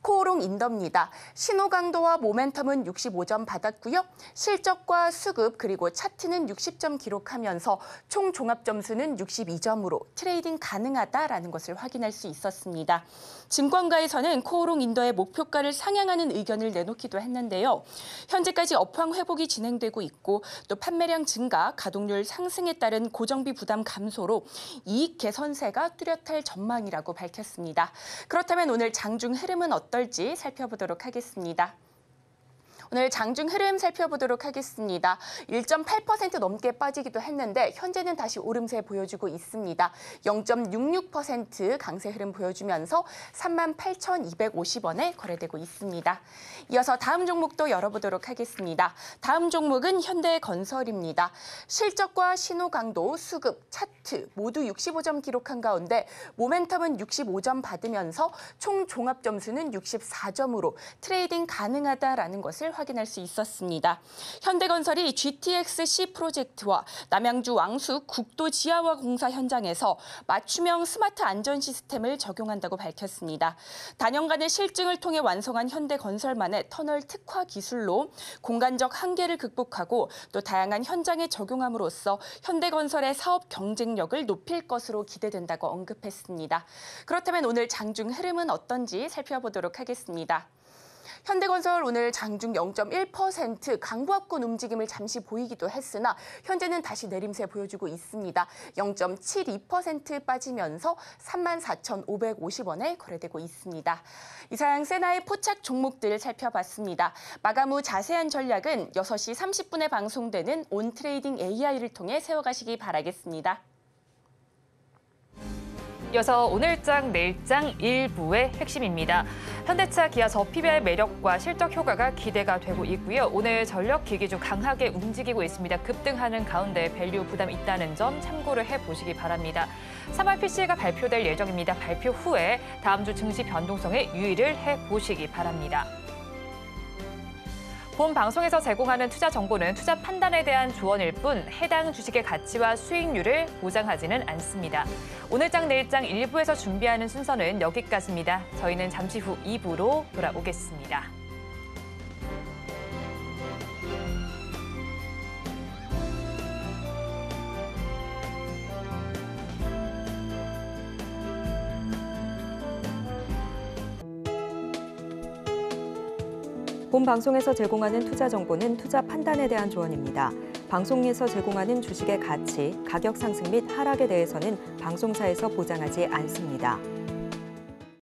코오롱 인더입니다. 신호 강도와 모멘텀은 65점 받았고요. 실적과 수급 그리고 차트는 60점 기록하면서 총 종합 점수는 62점으로 트레이딩 가능하다라는 것을 확인할 수 있었습니다. 증권가에서는 코오롱 인더의 목표가를 상향하는 의견을 내놓기도 했는데요. 현재까지 업황 회복이 진행되고 있고 또 판매량 증가, 가동률 상승에 따른 고정비 부담 감소로 이익 개선세가 뚜렷할 전망이라고 밝혔습니다. 그렇다면 오늘 장중 흐름은 어떨지 살펴보도록 하겠습니다. 오늘 장중 흐름 살펴보도록 하겠습니다. 1.8% 넘게 빠지기도 했는데 현재는 다시 오름세 보여주고 있습니다. 0.66% 강세 흐름 보여주면서 38,250원에 거래되고 있습니다. 이어서 다음 종목도 열어보도록 하겠습니다. 다음 종목은 현대건설입니다. 실적과 신호 강도, 수급, 차트 모두 65점 기록한 가운데 모멘텀은 65점 받으면서 총 종합 점수는 64점으로 트레이딩 가능하다라는 것을 확인합니다. 확인할 수 있었습니다. 현대건설이 GTX-C 프로젝트와 남양주 왕숙 국도 지하화 공사 현장에서 맞춤형 스마트 안전 시스템을 적용한다고 밝혔습니다. 단연간의 실증을 통해 완성한 현대건설만의 터널 특화 기술로 공간적 한계를 극복하고 또 다양한 현장에 적용함으로써 현대건설의 사업 경쟁력을 높일 것으로 기대된다고 언급했습니다. 그렇다면 오늘 장중 흐름은 어떤지 살펴보도록 하겠습니다. 현대건설 오늘 장중 0.1% 강보합권 움직임을 잠시 보이기도 했으나 현재는 다시 내림세 보여주고 있습니다. 0.72% 빠지면서 34,550원에 거래되고 있습니다. 이상 세나의 포착 종목들 살펴봤습니다. 마감 후 자세한 전략은 6시 30분에 방송되는 온트레이딩 AI를 통해 세워가시기 바라겠습니다. 이어서 오늘장 내일장 일부의 핵심입니다. 현대차, 기아 저 PBR 매력과 실적 효과가 기대가 되고 있고요. 오늘 전력 기기 중 강하게 움직이고 있습니다. 급등하는 가운데 밸류 부담 있다는 점 참고를 해보시기 바랍니다. 3월 PC가 발표될 예정입니다. 발표 후에 다음 주 증시 변동성에 유의를 해보시기 바랍니다. 본 방송에서 제공하는 투자 정보는 투자 판단에 대한 조언일 뿐 해당 주식의 가치와 수익률을 보장하지는 않습니다. 오늘장 내일장 1부에서 준비하는 순서는 여기까지입니다. 저희는 잠시 후 2부로 돌아오겠습니다. 본 방송에서 제공하는 투자 정보는 투자 판단에 대한 조언입니다. 방송에서 제공하는 주식의 가치, 가격 상승 및 하락에 대해서는 방송사에서 보장하지 않습니다.